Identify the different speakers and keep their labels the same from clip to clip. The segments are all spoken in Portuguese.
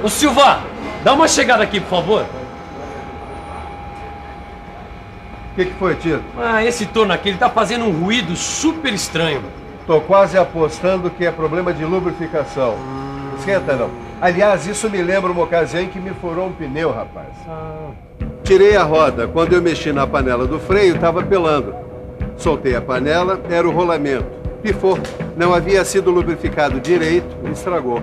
Speaker 1: Ô Silva, dá uma chegada aqui, por favor.
Speaker 2: O que foi, Tito?
Speaker 1: Esse torno aqui, ele tá fazendo um ruído super estranho.
Speaker 2: Tô quase apostando que é problema de lubrificação. Esquenta não. Aliás, isso me lembra uma ocasião em que me furou um pneu, rapaz. Tirei a roda. Quando eu mexi na panela do freio, estava pelando. Soltei a panela, era o rolamento. Pifou. Não havia sido lubrificado direito e estragou.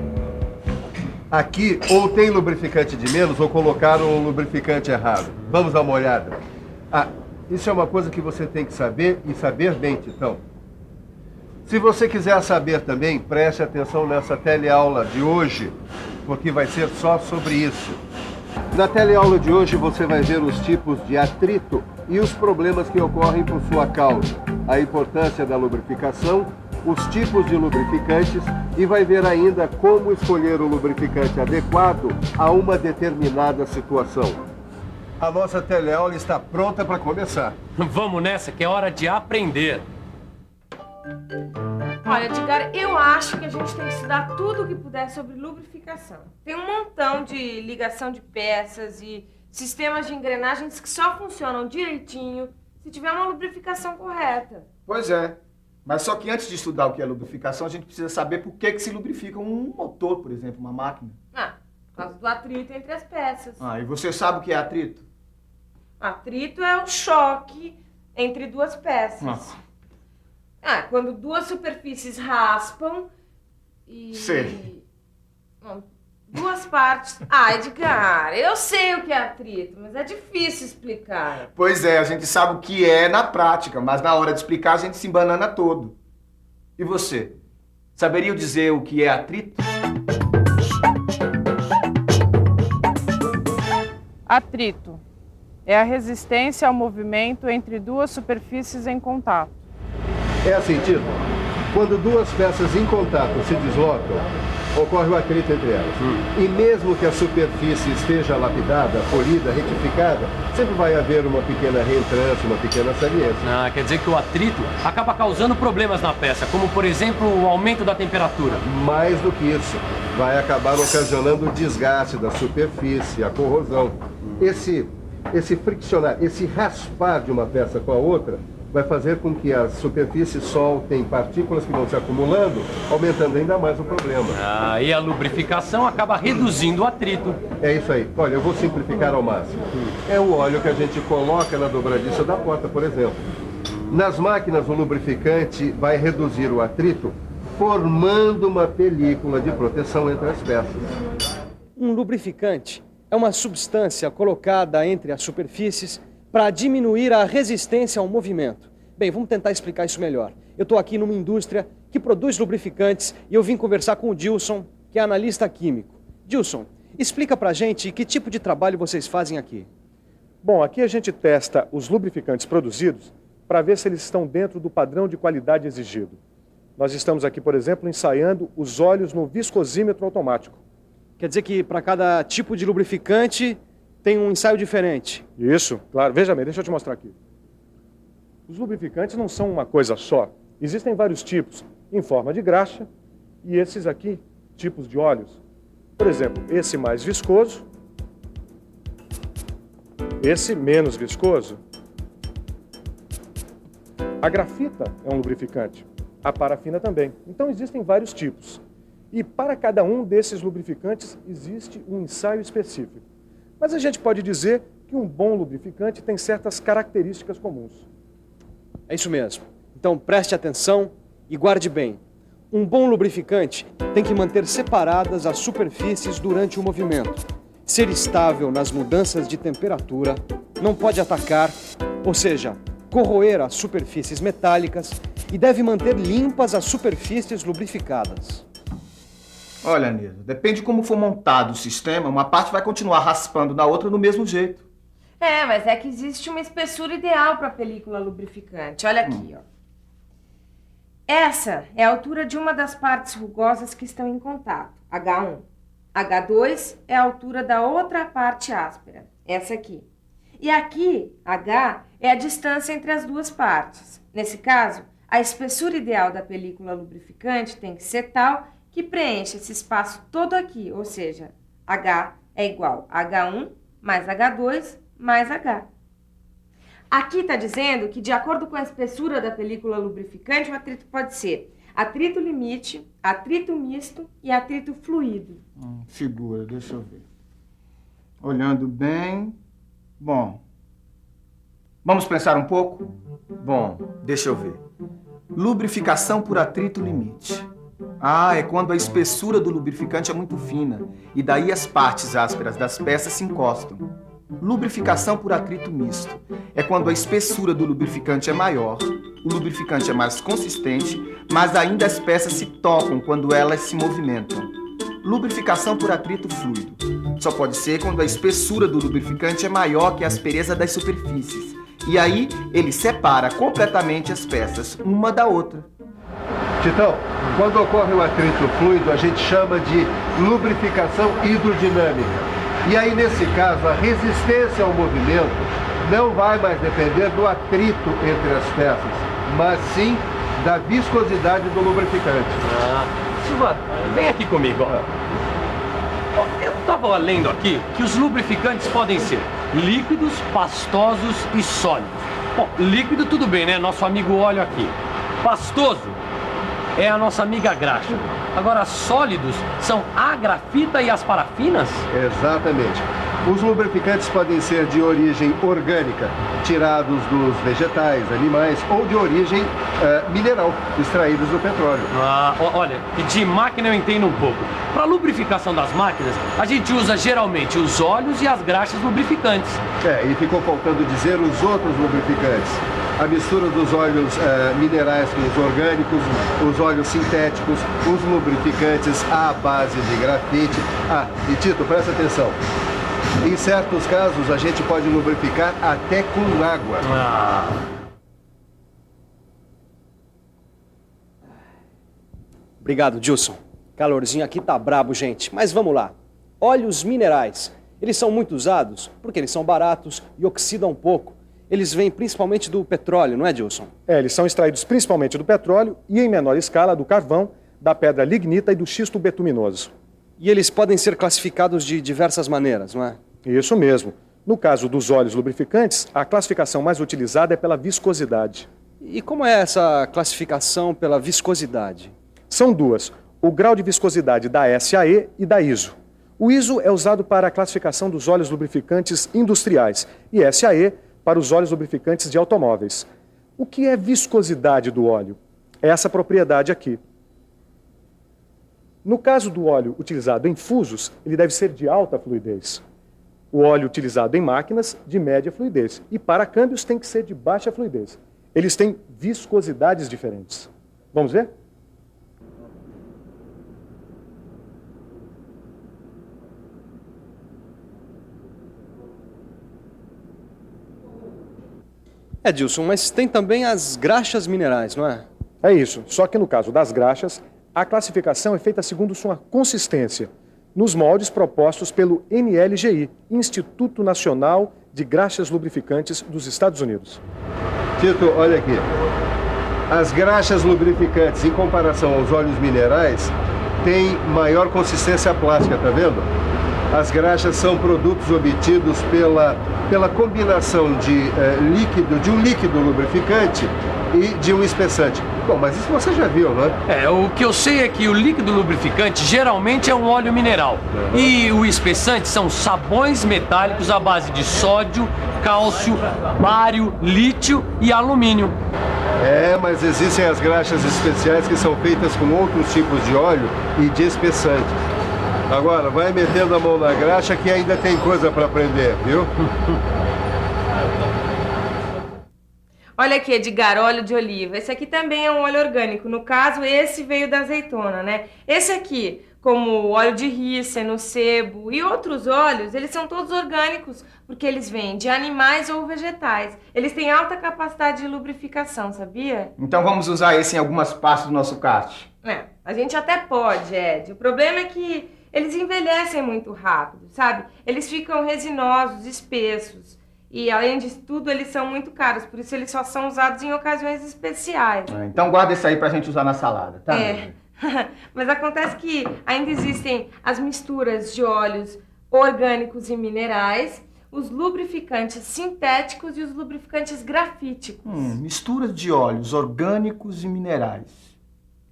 Speaker 2: Aqui, ou tem lubrificante de menos, ou colocaram o lubrificante errado. Vamos dar uma olhada. Isso é uma coisa que você tem que saber, e saber bem, Titão. Se você quiser saber também, preste atenção nessa teleaula de hoje, porque vai ser só sobre isso. Na teleaula de hoje você vai ver os tipos de atrito e os problemas que ocorrem por sua causa, a importância da lubrificação, os tipos de lubrificantes e vai ver ainda como escolher o lubrificante adequado a uma determinada situação. A nossa teleaula está pronta para começar.
Speaker 1: Vamos nessa, que é hora de aprender.
Speaker 3: Olha, Edgar, eu acho que a gente tem que estudar tudo o que puder sobre lubrificação. Tem um montão de ligação de peças e sistemas de engrenagens que só funcionam direitinho se tiver uma lubrificação correta.
Speaker 4: Pois é. Mas só que antes de estudar o que é lubrificação, a gente precisa saber por que se lubrifica um motor, por exemplo, uma máquina.
Speaker 3: Por causa do atrito entre as peças.
Speaker 4: E você sabe o que é atrito?
Speaker 3: Atrito é o choque entre duas peças. Quando duas superfícies raspam e...
Speaker 4: Sei.
Speaker 3: Duas partes... Edgar, eu sei o que é atrito, mas é difícil explicar.
Speaker 4: Pois é, a gente sabe o que é na prática, mas na hora de explicar a gente se embanana todo. E você? Saberia dizer o que é atrito?
Speaker 5: Atrito é a resistência ao movimento entre duas superfícies em contato.
Speaker 2: É assim, Tito. Quando duas peças em contato se deslocam, ocorre o atrito entre elas. E mesmo que a superfície esteja lapidada, polida, retificada, sempre vai haver uma pequena reentrância, uma pequena saliência.
Speaker 1: Quer dizer que o atrito acaba causando problemas na peça, como, por exemplo, o aumento da temperatura.
Speaker 2: Mais do que isso, vai acabar ocasionando o desgaste da superfície, a corrosão. Esse friccionar, esse raspar de uma peça com a outra, vai fazer com que as superfícies soltem partículas que vão se acumulando, aumentando ainda mais o problema.
Speaker 1: E a lubrificação acaba reduzindo o atrito.
Speaker 2: É isso aí. Olha, eu vou simplificar ao máximo. É o óleo que a gente coloca na dobradiça da porta, por exemplo. Nas máquinas, o lubrificante vai reduzir o atrito, formando uma película de proteção entre as peças.
Speaker 6: Um lubrificante é uma substância colocada entre as superfícies para diminuir a resistência ao movimento. Bem, vamos tentar explicar isso melhor. Eu estou aqui numa indústria que produz lubrificantes e eu vim conversar com o Dilson, que é analista químico. Dilson, explica pra gente que tipo de trabalho vocês fazem aqui.
Speaker 7: Bom, aqui a gente testa os lubrificantes produzidos para ver se eles estão dentro do padrão de qualidade exigido. Nós estamos aqui, por exemplo, ensaiando os óleos no viscosímetro automático.
Speaker 6: Quer dizer que para cada tipo de lubrificante tem um ensaio diferente?
Speaker 7: Isso, claro. Veja bem, deixa eu te mostrar aqui. Os lubrificantes não são uma coisa só. Existem vários tipos, em forma de graxa, e esses aqui, tipos de óleos. Por exemplo, esse mais viscoso, esse menos viscoso. A grafita é um lubrificante, a parafina também. Então existem vários tipos. E para cada um desses lubrificantes existe um ensaio específico. Mas a gente pode dizer que um bom lubrificante tem certas características comuns.
Speaker 6: É isso mesmo. Então preste atenção e guarde bem. Um bom lubrificante tem que manter separadas as superfícies durante o movimento, ser estável nas mudanças de temperatura, não pode atacar, ou seja, corroer as superfícies metálicas e deve manter limpas as superfícies lubrificadas.
Speaker 4: Olha, Nildo, depende de como for montado o sistema, uma parte vai continuar raspando na outra do mesmo jeito.
Speaker 3: Mas é que existe uma espessura ideal para a película lubrificante. Olha aqui, ó. Essa é a altura de uma das partes rugosas que estão em contato, H1. H2 é a altura da outra parte áspera, essa aqui. E aqui, H, é a distância entre as duas partes. Nesse caso, a espessura ideal da película lubrificante tem que ser tal que preencha esse espaço todo aqui, ou seja, H é igual a H1 mais H2 mais H. Aqui está dizendo que, de acordo com a espessura da película lubrificante, o atrito pode ser atrito limite, atrito misto e atrito fluido.
Speaker 4: Figura, deixa eu ver. Olhando bem... Bom, vamos pensar um pouco? Bom, deixa eu ver. Lubrificação por atrito limite. É quando a espessura do lubrificante é muito fina e daí as partes ásperas das peças se encostam. Lubrificação por atrito misto. É quando a espessura do lubrificante é maior, o lubrificante é mais consistente, mas ainda as peças se tocam quando elas se movimentam. Lubrificação por atrito fluido. Só pode ser quando a espessura do lubrificante é maior que a aspereza das superfícies. E aí ele separa completamente as peças, uma da outra.
Speaker 2: Titão, quando ocorre o atrito fluido, a gente chama de lubrificação hidrodinâmica. E aí, nesse caso, a resistência ao movimento não vai mais depender do atrito entre as peças, mas sim da viscosidade do lubrificante.
Speaker 1: Silva, vem aqui comigo. Eu estava lendo aqui que os lubrificantes podem ser líquidos, pastosos e sólidos. Bom, líquido tudo bem, né? Nosso amigo óleo aqui. Pastoso é a nossa amiga graxa. Agora, sólidos são a grafita e as parafinas?
Speaker 2: Exatamente. Os lubrificantes podem ser de origem orgânica, tirados dos vegetais, animais, ou de origem mineral, extraídos do petróleo.
Speaker 1: Olha, de máquina eu entendo um pouco. Para lubrificação das máquinas, a gente usa geralmente os óleos e as graxas lubrificantes.
Speaker 2: E ficou faltando dizer os outros lubrificantes. A mistura dos óleos minerais com os orgânicos, os óleos sintéticos, os lubrificantes à base de grafite. E Tito, presta atenção. Em certos casos, a gente pode lubrificar até com água.
Speaker 6: Obrigado, Gilson. Calorzinho aqui tá brabo, gente. Mas vamos lá. Óleos minerais. Eles são muito usados porque eles são baratos e oxidam pouco. Eles vêm principalmente do petróleo, não é, Gilson?
Speaker 7: Eles são extraídos principalmente do petróleo e, em menor escala, do carvão, da pedra lignita e do xisto betuminoso.
Speaker 6: E eles podem ser classificados de diversas maneiras, não é?
Speaker 7: Isso mesmo. No caso dos óleos lubrificantes, a classificação mais utilizada é pela viscosidade.
Speaker 6: E como é essa classificação pela viscosidade?
Speaker 7: São duas: o grau de viscosidade da SAE e da ISO. O ISO é usado para a classificação dos óleos lubrificantes industriais e SAE para os óleos lubrificantes de automóveis. O que é viscosidade do óleo? É essa propriedade aqui. No caso do óleo utilizado em fusos, ele deve ser de alta fluidez. O óleo utilizado em máquinas, de média fluidez. E para câmbios tem que ser de baixa fluidez. Eles têm viscosidades diferentes. Vamos ver?
Speaker 6: Gilson, mas tem também as graxas minerais, não é?
Speaker 7: É isso, só que no caso das graxas, a classificação é feita segundo sua consistência, nos moldes propostos pelo NLGI, Instituto Nacional de Graxas Lubrificantes dos Estados Unidos.
Speaker 2: Tito, olha aqui. As graxas lubrificantes, em comparação aos óleos minerais, têm maior consistência plástica, tá vendo? As graxas são produtos obtidos pela combinação de um líquido lubrificante e de um espessante. Bom, mas isso você já viu, não é?
Speaker 1: O que eu sei é que o líquido lubrificante geralmente é um óleo mineral. E o espessante são sabões metálicos à base de sódio, cálcio, bário, lítio e alumínio.
Speaker 2: Mas existem as graxas especiais que são feitas com outros tipos de óleo e de espessante. Agora, vai metendo a mão na graxa que ainda tem coisa para aprender, viu?
Speaker 3: Olha aqui, Edgar, óleo de oliva. Esse aqui também é um óleo orgânico. No caso, esse veio da azeitona, né? Esse aqui, como o óleo de rícino, sebo e outros óleos, eles são todos orgânicos, porque eles vêm de animais ou vegetais. Eles têm alta capacidade de lubrificação, sabia?
Speaker 4: Então vamos usar esse em algumas partes do nosso kart.
Speaker 3: A gente até pode, Ed. O problema é que eles envelhecem muito rápido, sabe? Eles ficam resinosos, espessos. E, além de tudo, eles são muito caros. Por isso, eles só são usados em ocasiões especiais.
Speaker 4: Então, guarda esse aí pra gente usar na salada, tá?
Speaker 3: Mas acontece que ainda existem as misturas de óleos orgânicos e minerais, os lubrificantes sintéticos e os lubrificantes grafíticos.
Speaker 4: Mistura de óleos orgânicos e minerais.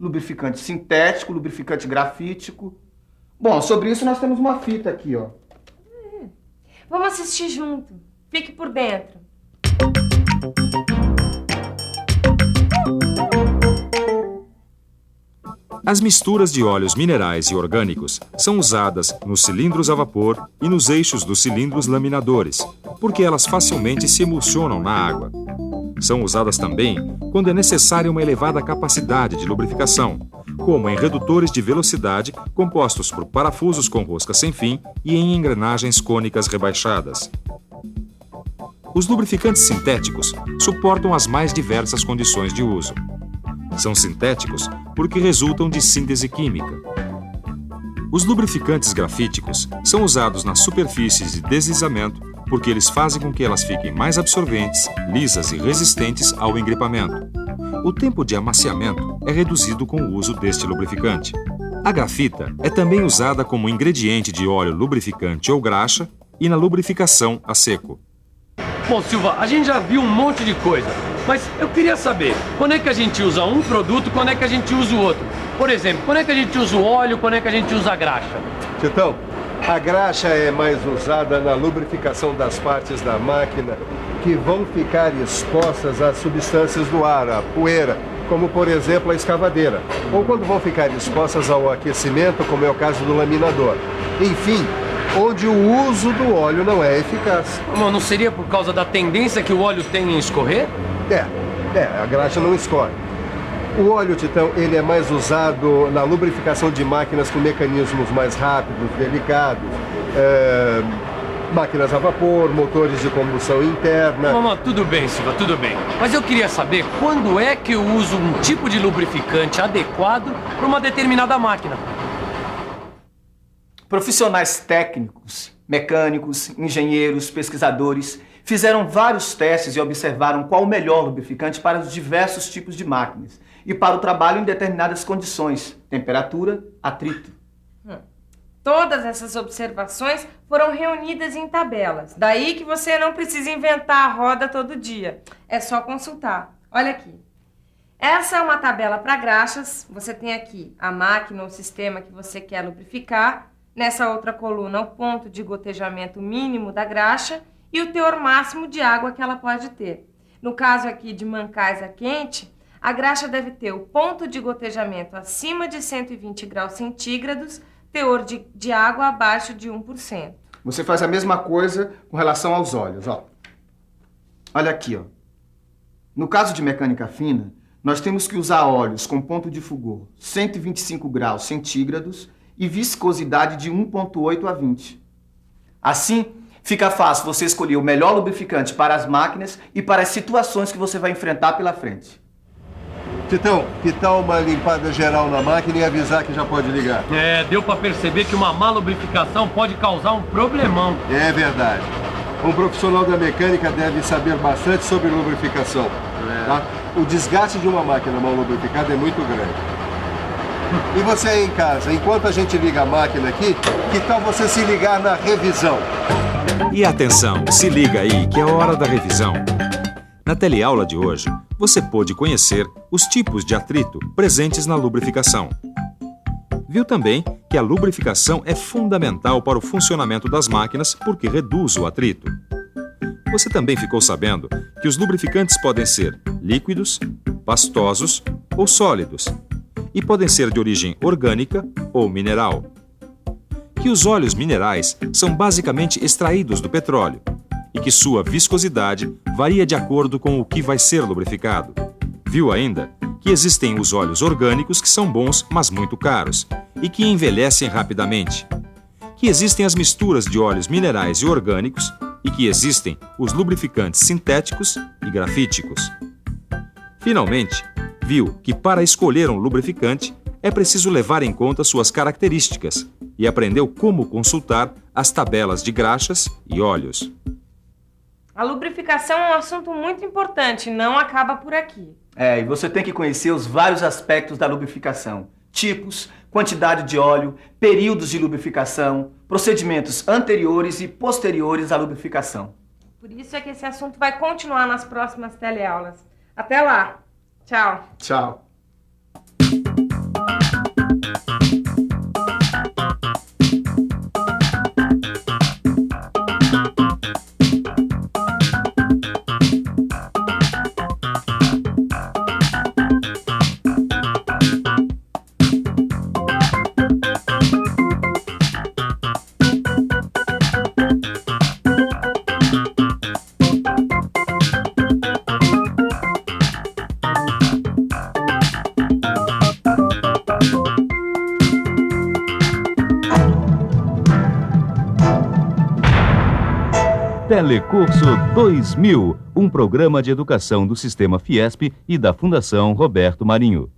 Speaker 4: Lubrificante sintético, lubrificante grafítico. Bom, sobre isso nós temos uma fita aqui, ó.
Speaker 3: Vamos assistir junto. Fique por dentro.
Speaker 8: As misturas de óleos minerais e orgânicos são usadas nos cilindros a vapor e nos eixos dos cilindros laminadores, porque elas facilmente se emulsionam na água. São usadas também quando é necessária uma elevada capacidade de lubrificação, como em redutores de velocidade compostos por parafusos com rosca sem fim e em engrenagens cônicas rebaixadas. Os lubrificantes sintéticos suportam as mais diversas condições de uso. São sintéticos porque resultam de síntese química. Os lubrificantes grafíticos são usados nas superfícies de deslizamento porque eles fazem com que elas fiquem mais absorventes, lisas e resistentes ao engripamento. O tempo de amaciamento é reduzido com o uso deste lubrificante. A grafita é também usada como ingrediente de óleo lubrificante ou graxa e na lubrificação a seco.
Speaker 1: Bom, Silva, a gente já viu um monte de coisa, mas eu queria saber, quando é que a gente usa um produto, quando é que a gente usa o outro? Por exemplo, quando é que a gente usa o óleo, quando é que a gente usa a graxa?
Speaker 2: Titão, a graxa é mais usada na lubrificação das partes da máquina que vão ficar expostas às substâncias do ar, a poeira, como por exemplo a escavadeira, ou quando vão ficar expostas ao aquecimento, como é o caso do laminador. Enfim, onde o uso do óleo não é eficaz.
Speaker 1: Não seria por causa da tendência que o óleo tem em escorrer?
Speaker 2: A graxa não escorre. O óleo, Titão, ele é mais usado na lubrificação de máquinas com mecanismos mais rápidos, delicados, máquinas a vapor, motores de combustão interna.
Speaker 1: Não, tudo bem, Silva, tudo bem. Mas eu queria saber quando é que eu uso um tipo de lubrificante adequado para uma determinada máquina.
Speaker 4: Profissionais técnicos, mecânicos, engenheiros, pesquisadores fizeram vários testes e observaram qual o melhor lubrificante para os diversos tipos de máquinas e para o trabalho em determinadas condições, temperatura, atrito.
Speaker 3: Todas essas observações foram reunidas em tabelas. Daí que você não precisa inventar a roda todo dia. É só consultar. Olha aqui. Essa é uma tabela para graxas. Você tem aqui a máquina ou sistema que você quer lubrificar. Nessa outra coluna, o ponto de gotejamento mínimo da graxa e o teor máximo de água que ela pode ter. No caso aqui de Mancais a quente, a graxa deve ter o ponto de gotejamento acima de 120 graus centígrados, teor de água abaixo de 1%.
Speaker 4: Você faz a mesma coisa com relação aos óleos, ó. Olha aqui, ó. No caso de mecânica fina, nós temos que usar óleos com ponto de fulgor 125 graus centígrados e viscosidade de 1,8 a 20. Assim, fica fácil você escolher o melhor lubrificante para as máquinas e para as situações que você vai enfrentar pela frente.
Speaker 2: Titão, que tal uma limpada geral na máquina e avisar que já pode ligar?
Speaker 1: Deu para perceber que uma má lubrificação pode causar um problemão.
Speaker 2: É verdade. Um profissional da mecânica deve saber bastante sobre lubrificação. Tá? O desgaste de uma máquina mal lubrificada é muito grande. E você aí em casa, enquanto a gente liga a máquina aqui, que tal você se ligar na revisão?
Speaker 8: E atenção, se liga aí que é hora da revisão. Na teleaula de hoje, você pôde conhecer os tipos de atrito presentes na lubrificação. Viu também que a lubrificação é fundamental para o funcionamento das máquinas porque reduz o atrito. Você também ficou sabendo que os lubrificantes podem ser líquidos, pastosos ou sólidos e podem ser de origem orgânica ou mineral. Que os óleos minerais são basicamente extraídos do petróleo e que sua viscosidade varia de acordo com o que vai ser lubrificado. Viu ainda que existem os óleos orgânicos que são bons, mas muito caros, e que envelhecem rapidamente. Que existem as misturas de óleos minerais e orgânicos e que existem os lubrificantes sintéticos e grafíticos. Finalmente, viu que para escolher um lubrificante é preciso levar em conta suas características e aprendeu como consultar as tabelas de graxas e óleos.
Speaker 3: A lubrificação é um assunto muito importante, não acaba por aqui.
Speaker 4: E você tem que conhecer os vários aspectos da lubrificação, tipos, quantidade de óleo, períodos de lubrificação, procedimentos anteriores e posteriores à lubrificação.
Speaker 3: Por isso é que esse assunto vai continuar nas próximas teleaulas. Até lá. Tchau.
Speaker 4: Tchau.
Speaker 9: Telecurso 2000, um programa de educação do Sistema Fiesp e da Fundação Roberto Marinho.